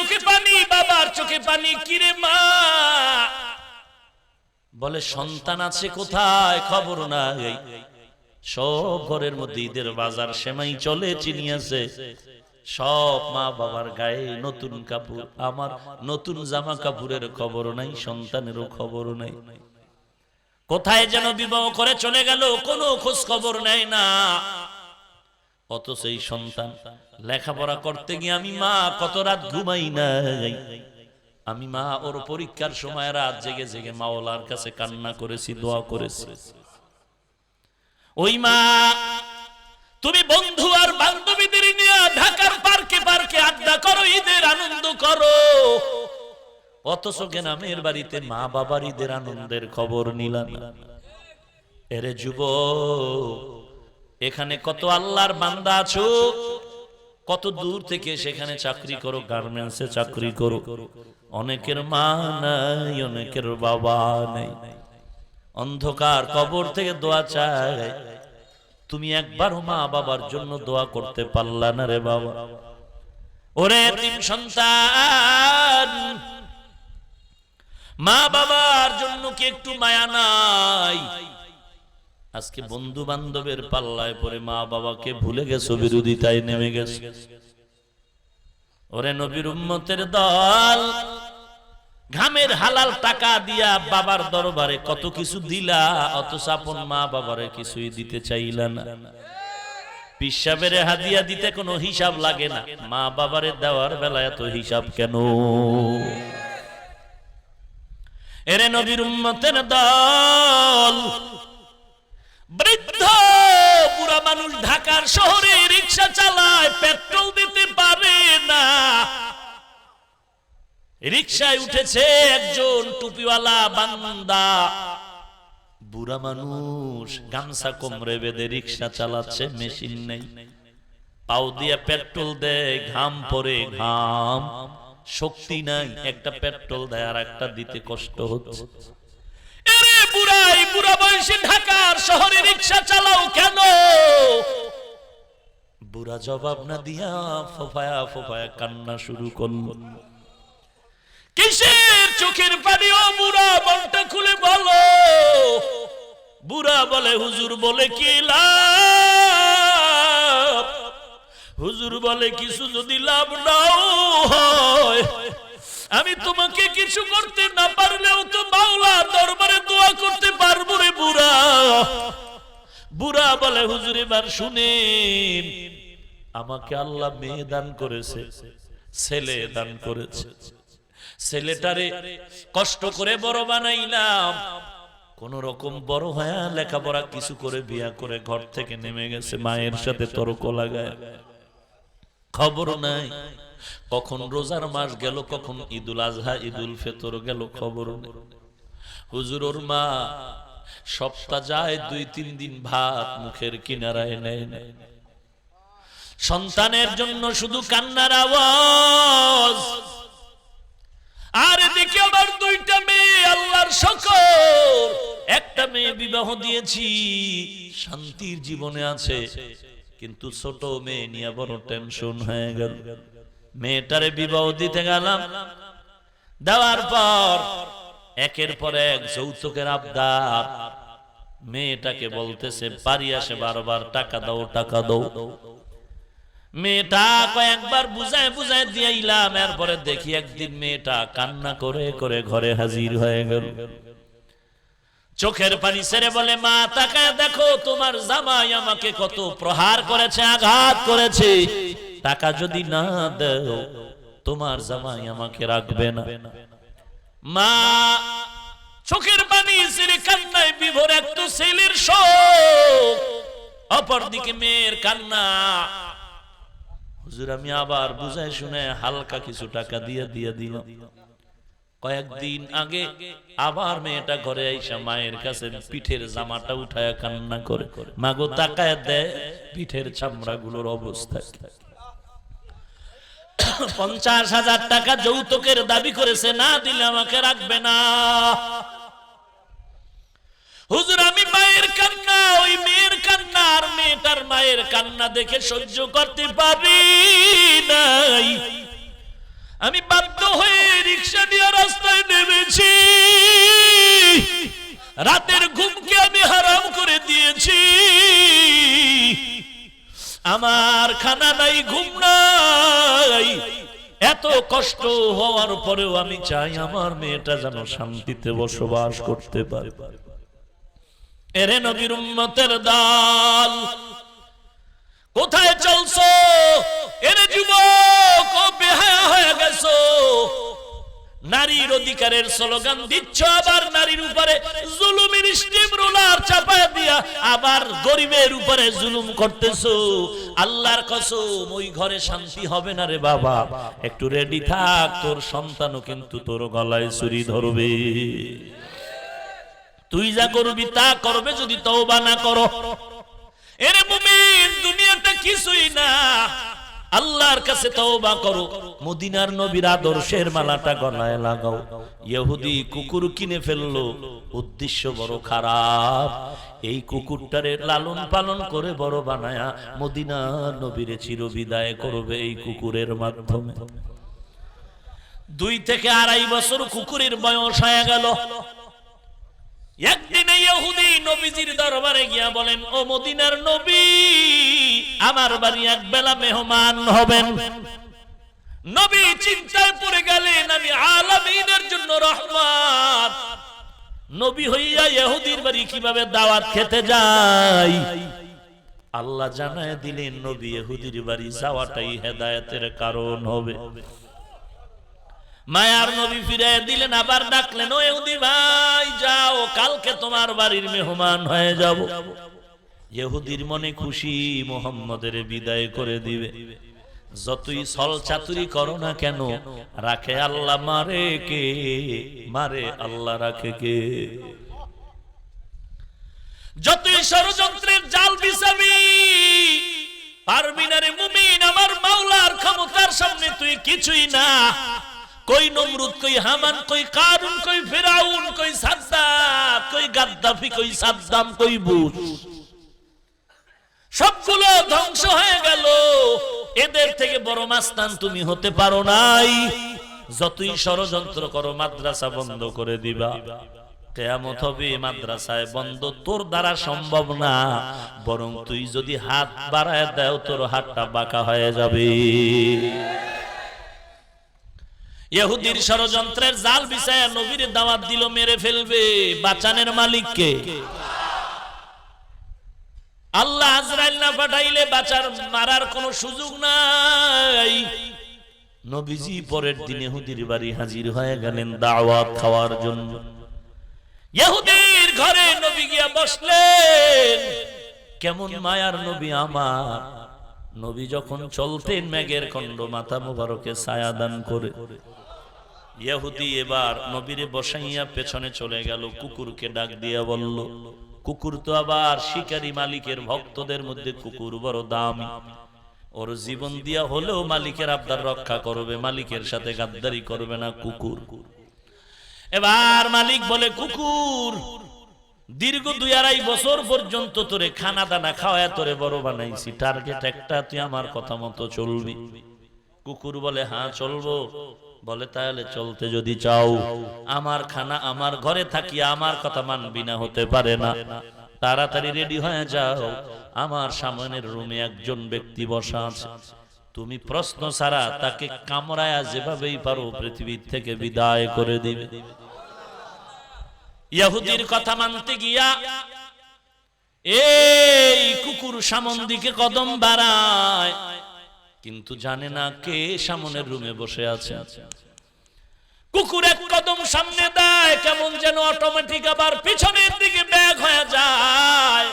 চোখে পানি, বাবার চোখে পানি। কিরে মা? বলে সন্তান আছে কোথায়? খবর নাই। সব ঘরের মধ্যে ঈদের বাজার, সেমাই চলে, চিনি আছে, সব মা বাবার গায়ে নতুন কাপড়। আমার নতুন জামা কাপড়ের খবর নাই, সন্তানেরও খবর নাই। কোথায় যেন বিবাহ করে চলে গেল, কোনো খোঁজ খবর নেয় না। অথচ এই সন্তান লেখাপড়া করতে গিয়ে আমি মা কত রাত ঘুমাই নাই। আমি মা ওর পরীক্ষার সময় রাত জেগে জেগে মাওলার কাছে কান্না করেছি, দোয়া করেছি। ওই মা তুমি বন্ধু আর বান্ধবীদের নিয়ে ঢাকার পার্কে পার্কে আড্ডা করো, ঈদের আনন্দ করো, অথচ গ্রামের বাড়িতে মা বাবার ঈদের আনন্দের খবর নিলাম না। এরে যুবক, এখানে কত আল্লাহর বান্দা আছো, কত দূর থেকে সেখানে চাকরি করো, গার্মেন্টসে চাকরি করো, অনেকের মা নাই, অনেকের বাবা নাই, অন্ধকার কবর থেকে দোয়া চায়। তুমি একবারও মা বাবার জন্য দোয়া করতে পারলা না রে বাবা। ওরে এতিম সন্তান, মা বাবার জন্য কি একটু মায়া নাই? আজকে বন্ধু বান্ধবের পাল্লায় পরে মা বাবাকে ভুলে গেছো, বিরোধিতায় নেমে গেছো। ওরে নবীর উম্মতের দল, ঘামের হালাল টাকা দিয়া বাবার দরবারে কত কিছু দিলা, অথচ আপন মা বাবারে কিছুই দিতে চাইলা না। পিসাবের হাদিয়া দিতে কোনো হিসাব লাগে না, মা বাবারে দেওয়ার বেলায় এত হিসাব কেন? এরে নবীর উম্মতের দল, বৃদ্ধ বুড়া মানুষ ঢাকার শহরে রিক্সা চালায়, পেট্রোল দিতে পারে না। রিক্সায় উঠেছে একজন টুপিওয়ালা বান্দা, বুড়া মানুষ, গামছা কোমরে বেঁধে রিক্সা চালাচ্ছে, মেশিন নেই, পাও দিয়ে পেট্রোল দেয়, ঘাম পরে ঘাম, শক্তি নাই, একটা পেট্রোল দেয় আর একটা দিতে কষ্ট হচ্ছে। এরে বুড়াই, বুড়া বয়সে ঢাকার শহরে রিক্সা চালাও কেন? বুড়া জবাব না দিয়া ফোফায়া ফোফায়া কান্না শুরু করল। কিসের চোখের পানি ও বুড়া? মনটা খুলে বলো। বুড়া বলে, হুজুর বলে কি লাভ? হুজুর বলে, কিছু যদি লাভ নাও হয়, আমি তোমাকে কিছু করতে না পারলেও তো মাওলার দরবারে দোয়া করতে পারবো রে বুড়া। বুড়া বলে, হুজুর এবার শুনেন, আমাকে আল্লাহ মেয়ে দান করেছে, ছেলে দান করেছে, ছেলেটারে কষ্ট করে বড় বানাইলাম, কোন রকম বড় হয়ে লেখাপড়া কিছু করে বিয়া করে ঘর থেকে নেমে গেছে, মায়ের সাথে তর্ক লাগায়, খবর নাই কখন রোজার মাস গেল, কখন ঈদুল আজহা ঈদুল ফিতর গেল, খবর নেই। হুজুর ওর মা সপ্তাহ যায় 2-3 দিন ভাত মুখের কিনারায় নেয় না। সন্তানের জন্য শুধু কান্নার আওয়াজ। আর এদিকে আবার 2টা মেয়ে, আল্লাহর শুকর, একটা মেয়ে বিবাহ দিয়েছি, শান্তির জীবনে আছে, কিন্তু ছোট মেয়ে নিয়ে বড় টেনশন হয়ে গেল। মেয়েটারে বিবাহ দিতে গেলাম, দেওয়ার পর একের পর এক যৌতুকের আবদার। মেয়েটাকে বলতেছে, বাড়ি আসে বারবার, টাকা দাও টাকা দাও। মেয়েটা কয়েকবার বুঝায় বুঝায় দিয়েইলাম, এরপরে দেখি একদিন মেয়েটা কান্না করে করে ঘরে হাজির হয়ে গেল। চোখের পানি ছেড়ে বলে, মা তাকায় দেখো, তোমার জামাই আমাকে কত প্রহার করেছে, আঘাত করেছে, টাকা যদি না দাও তোমার জামাই আমাকে রাখবে না। মা চোখের পানি ছেড়ে কান্নায় বিভোর, এক তো ছেলের শোক, অপরদিকে মেয়ের কান্না। হুজুর আমি আবার বুঝায় শুনে হালকা কিছু টাকা দিয়ে দিলাম। কয়েকদিন আগে আবার মেয়েটা ঘরে আইসা মায়ের কাছে পিঠের জামাটা উঠায় কান্না করে, মাগো তাকায় দেয় পিঠের চামড়া গুলোর অবস্থা। 50,000 টাকা যৌতুকের দাবি করেছে, না দিলে আমাকে রাখবে না। হুজুর আমি মায়ের কান্না, ওই মেয়ের কান্না আর মেয়েটার মায়ের কান্না দেখে সহ্য করতে পারি নাই। আমি বাধ্য হয়ে রিকশা নিয়ে রাস্তায় নেমেছি। রাতের ঘুমকে আমি হারাম করে দিয়েছি। আমার খানা নাই, ঘুম নাই। এত কষ্ট হওয়ার পরেও আমি চাই আমার মেয়েটা যেন শান্তিতে বসবাস করতে পারে। এরে নবীর উম্মতের দল, কোথায় চলছো? এরে যুবক, ও বেহায়া হয়ে গেছো। নারীর অধিকারের স্লোগান দিচ্ছ, আবার নারীর উপরে জুলুমের স্টিম রোলার চাপায় দিয়া আবার গরিবের উপরে জুলুম করতেছো। আল্লাহর কসম, ওই ঘরে শান্তি হবে না রে বাবা। একটু রেডি থাক, তোর সন্তানও কিন্তু তোর গলায় ছুরি ধরবে। তুই যা করবি তা করবে যদি তওবা না করো। এরে মুমিন, দুনিয়াটা কিছুই না, আল্লাহর কাছে তওবা করো। মদিনার নবীর আদর্শের মালাটা গলায় লাগাও। ইহুদি কুকুর কিনে ফেললো, উদ্দেশ্য বড় খারাপ। এই কুকুরটারে লালন পালন করে বড় বানায়া মদিনার নবীরে চিরবিদায় করবে এই কুকুরের মাধ্যমে। 2 থেকে 2.5 বছর কুকুরের বয়স হয়ে গেল। একদিন ইহুদি নবীজির দরবারে গিয়া বলেন, ও মদিনার নবী, আমার বাড়ি এক বেলা মেহমান হবেন। নবী চিন্তায় পড়ে গেলেন, আমি আলামিনের জন্য রহমত। নবী হইয়া ইহুদির বাড়ি কিভাবে দাওয়াত খেতে যাই? আল্লাহ জানায় দিলেন, নবী ইহুদির বাড়ি যাওয়াটাই হেদায়েতের কারণ হবে। মায়ার নবী ফিরে দিলেন, আবার ডাকলেন, ও ইহুদি ভাই, যাও, কালকে তোমার বাড়ির মেহমান হয়ে যাব। ইহুদির মনে খুশি, মুহাম্মদের বিদায় করে দিবে। যতই ছল চাতুরি করো না কেন, রাখে আল্লাহ, মারে কে? মারে আল্লাহ, রাখে কে? যতই ষড়যন্ত্রের জাল বিছাবি, পারবি না রে মুমিন। আমার মাওলার ক্ষমতার সামনে তুই কিছুই না। কই নমরুদ, কই হামান, কই কারুন, কই ফিরাউন, কই সাদ্দাত, কই গাদ্দাফি, কই সাদ্দাম, কই বুশ, সবগুলো ধ্বংস হয়ে গেল। এদের থেকে বড় মাস্তান তুমি হতে পারো নাই। যতই ষড়যন্ত্র করো, মাদ্রাসা বন্ধ করে দিবা। কিয়ামত হবে, মাদ্রাসায় বন্ধ তোর দ্বারা সম্ভব না। বরং তুই যদি হাত বাড়ায় দাও, তোর হাতটা বাঁকা হয়ে যাবে। ইহুদির ষড়যন্ত্রের জাল বিছায়া নবীর দাওয়াত দিল, মেরে ফেলবে। বাঁচানের মালিক কে? আল্লাহ আজরাইল না পাঠাইলে বাঁচার মারার কোনো সুযোগ নাই। নবীজি পরের দিন ইহুদির বাড়ি হাজির হয়ে গেলেন দাওয়াত খাওয়ার জন্য। ইহুদির ঘরে নবী গিয়া বসলেন। কেমন মায়ার নবী আমার! নবী যখন চলতেন, মেঘের খণ্ড মাথা মুবারকে ছায়া দান করে। ইহুদি এবার নবীরে বসাইয়া পেছনে চলে গেল, কুকুরকে ডাক দিয়া বলল। কুকুর তো আবার শিকারী মালিকের ভক্তদের মধ্যে কুকুর বড় দামি। ওর জীবন দিয়া হলেও মালিকের আবদার রক্ষা করবে, মালিকের সাথে গাদ্দারি করবে না কুকুর। এবার মালিক বলে, কুকুর, দীর্ঘ 2-2.5 বছর পর্যন্ত তোরে খানা দানা খাওয়ায় তোরে বড় বানাইছি, টার্গেট একটা, তুই আমার কথা মতো চলবি। কুকুর বলে, হ্যাঁ চলবো। বলে, তাহলে চলতে যদি চাও, আমার খানা আমার ঘরে থাকি আমার কথা মানবি না, হতে পারে না। তাড়াতাড়ি রেডি হয়ে যাও, আমার সামনের রুমে একজন ব্যক্তি বসা আছে। তুমি প্রশ্ন ছাড়া তাকে কামড়ায়া যেভাবেই পারো পৃথিবীর থেকে বিদায় করে দিবে। ইহুদির কথা মানতে গিয়া এই কুকুর সামন দিকে কদম বাড়ায়, কিন্তু জানে না কে সামনের রুমে বসে আছে। কুকুর এক কদম সামনে দেয়, কেমন যেন অটোমেটিক আবার পিছনের দিকে ব্যাক হয়ে যায়।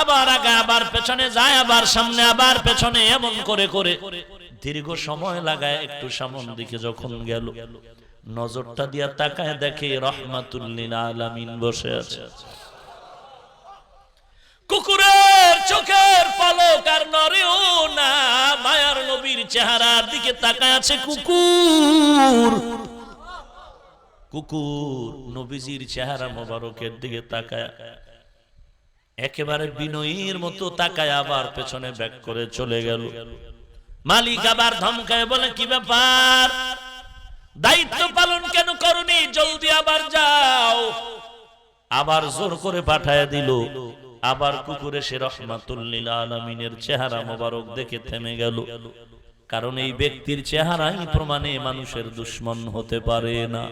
আবার আগে, আবার পেছনে যায়, আবার সামনে, আবার পেছনে, এমন করে করে দীর্ঘ সময় লাগায়। একটু সামন দিকে যখন গেল, নজরটা দিয়া তাকায়, দেখে রাহমাতুল লিল আলামিন বসে আছে। কুকুরের চোখের পলক আর নড়েও না, মায়ার নবীর চেহারার দিকে তাকায় আছে কুকুর। কুকুর নবীজির চেহারা মোবারকের দিকে তাকায়, একেবারে বিনয়ীর মতো তাকায়, আবার পেছনে ব্যাক করে চলে গেল। মালিক আবার ধমকায় বলে, কি ব্যাপার, দায়িত্ব পালন কেন করনি, জলদি আবার যাও। আবার জোর করে পাঠায় দিল। আবার কুকুর এসে রাহমাতুল লিল আলামিনের চেহারা মোবারক দেখে থেমে গেল, কারণ এই ব্যক্তির চেহারাই প্রমাণে মানুষের দুশমন হতে পারে না।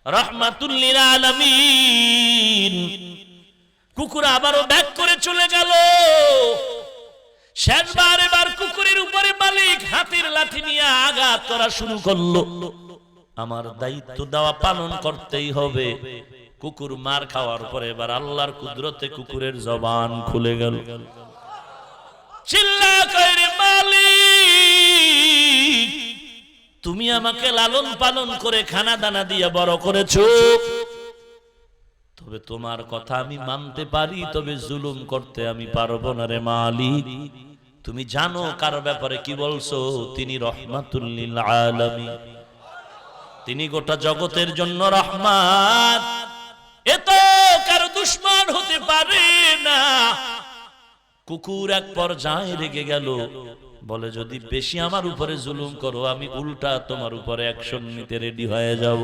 রাহমাতুল লিল আলামিন কুকুর আবারও ব্যাক করে চলে গেল। শেষবার এবার কুকুরের উপরে মালিক হাতির লাঠি নিয়ে আঘাত করা শুরু করলো। আমার দায়িত্ব দেওয়া পালন করতেই হবে। কুকুর মার খাওয়ার পরে এবার আল্লাহর কুদরতে কুকুরের জবান খুলে গেল। চিল্লা কইরে, মালিক তুমি আমাকে লালন পালন করে খানা দানা দিয়ে বড় করেছো, তবে তোমার কথা আমি মানতে পারি, তবে জুলুম করতে আমি পারবো না রে মালিক। তুমি জানো কার ব্যাপারে কি বলছো? তিনি রাহমাতুল লিল আলামিন, তিনি গোটা জগতের জন্য রহমত। এত কারো দুশমন হতে পারে না। কুকুর এক পর্যায়ে রেগে গেল, বলে যদি বেশি আমার উপরে জুলুম করো, আমি উল্টা তোমার উপরে অ্যাকশন নিতে রেডি হয়ে যাব।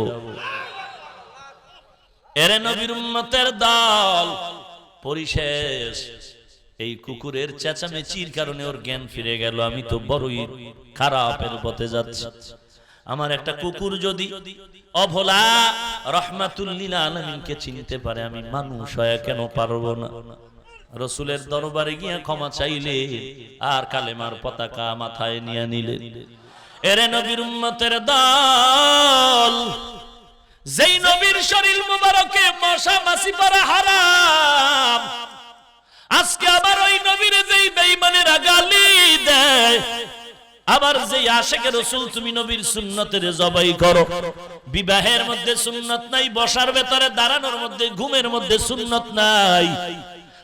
এরে নবীর উম্মতের দল, পরিশেষ এই কুকুরের চেঁচামেচির কারণে ওর জ্ঞান ফিরে গেল। আমি তো বড়ই খারাপের পথে যাচ্ছি। আমার একটা কুকুর যদি অভোলা রাহমাতুল লিল আলামিনকে চিনতে পারে, আমি মানুষ হয়ে কেন পারবো না? রাসূলের দরবারে গিয়ে ক্ষমা চাইলে আর কালেমার পতাকা মাথায় নিয়ে নিলেন। এরে নবীর উম্মতের দল, যেই নবীর শরীর মুবারকে মশা মাছি পড়া হারাম, আজকে আবার ওই নবীর যেই বেঈমানেরা গালি দেয়, আবার যেই আশিকে রাসূল তুমি নবীর সুন্নতের জবাই করো। বিবাহের মধ্যে সুন্নত নাই, বসার ভেতরে দাঁড়ানোর মধ্যে, ঘুমের মধ্যে সুন্নত নাই।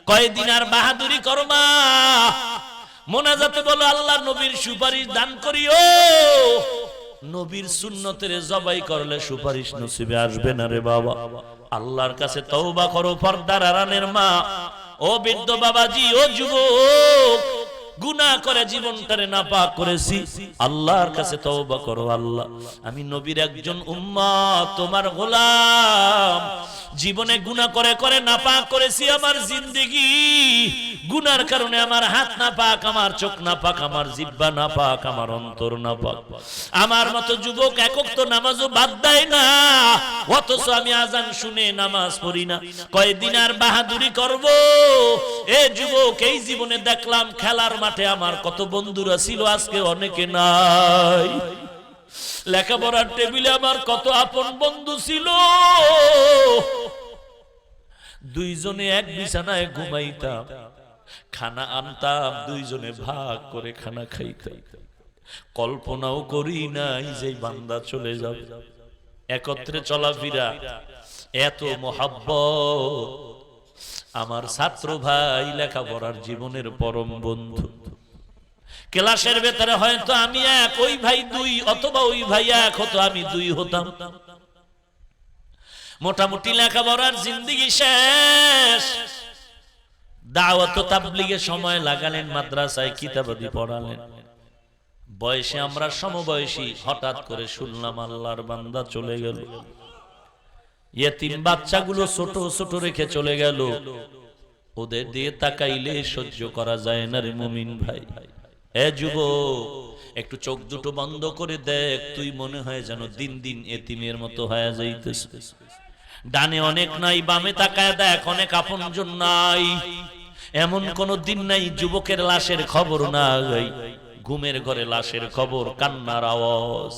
কয়দিন আর বাহাদুরি করো মা, মোনাজাতে বলো আল্লাহর নবীর সুপারিশ দান করিও। নবীর সুন্নতের জবাই করলে সুপারিশ নসিবে আসবে না রে বাবা। আল্লাহর কাছে তওবা করো পর্দার আড়ালের মা। ও বৃদ্ধ বাবাজি, ও যুবক, গুনাহ করে জীবনটারে নাপাক করেছি, আল্লাহর কাছে তওবা করো। আল্লাহ, আমি নবীর একজন উম্মত, তোমার গোলাম, জীবনে গুনাহ করে করে নাপাক করেছি। আমার জিন্দেগি গুনার কারণে আমার হাত নাপাক, আমার চোখ নাপাক, আমার জিহ্বা নাপাক, আমার অন্তর নাপাক। আমার মতো যুবক এক ওয়াক্ত নামাজও বাদ দেয় না, অথচ আমি আজান শুনে নামাজ পড়ি না। কয়দিন আর বাহাদুরি করব? এ যুবক, এই জীবনে দেখলাম খেলার মাঠে আমার কত বন্ধুরা ছিল, আজকে অনেকে নাই। লেখাপড়ার টেবিলে আমার কত আপন বন্ধু ছিল, দুইজনে এক বিছানায় ঘুমাইতাম, খানা আনতাম, দুইজনে ভাগ করে খানা খাইতাম। কল্পনাও করি নাই যে বান্দা চলে যাবে। একত্রে চলাফেরা, এত মোহাব্বত। আমার ছাত্র ভাই, লেখাপড়ার জীবনের পরম বন্ধু। ক্লাসের ভেতরে হয়তো আমি এক, ওই ভাই দুই, অথবা ওই ভাই এক হতো, আমি দুই হতাম। মোটামুটি লেখাপড়ার জিন্দেগি শেষ। দাওয়াত ও তাবলীগে সময় লাগালেন, মাদ্রাসায় কিতাবাদি পড়ালেন। বয়সে আমরা সমবয়সী, হঠাৎ করে শুনলাম আল্লাহর বান্দা চলে গেল। ইয়েতিম বাচ্চাগুলো ছোট ছোট রেখে চলে গেল। ওদের দিয়ে তাকাইলে সহ্য করা যায় না রে মুমিন ভাই। এ যুবক, একটু চোখ দুটো বন্ধ করে দেখ, তুই মনে হয় যেন দিন দিন এতিমের মতো হয়ে যাইতেছিস। ডানে অনেক নাই, বামে তাকায় দেখ, অনেক আপনজন নাই। এমন কোন দিন নাই যুবকের লাশের খবর নাই, ঘুমের ঘরে লাশের খবর, কান্নার আওয়াজ।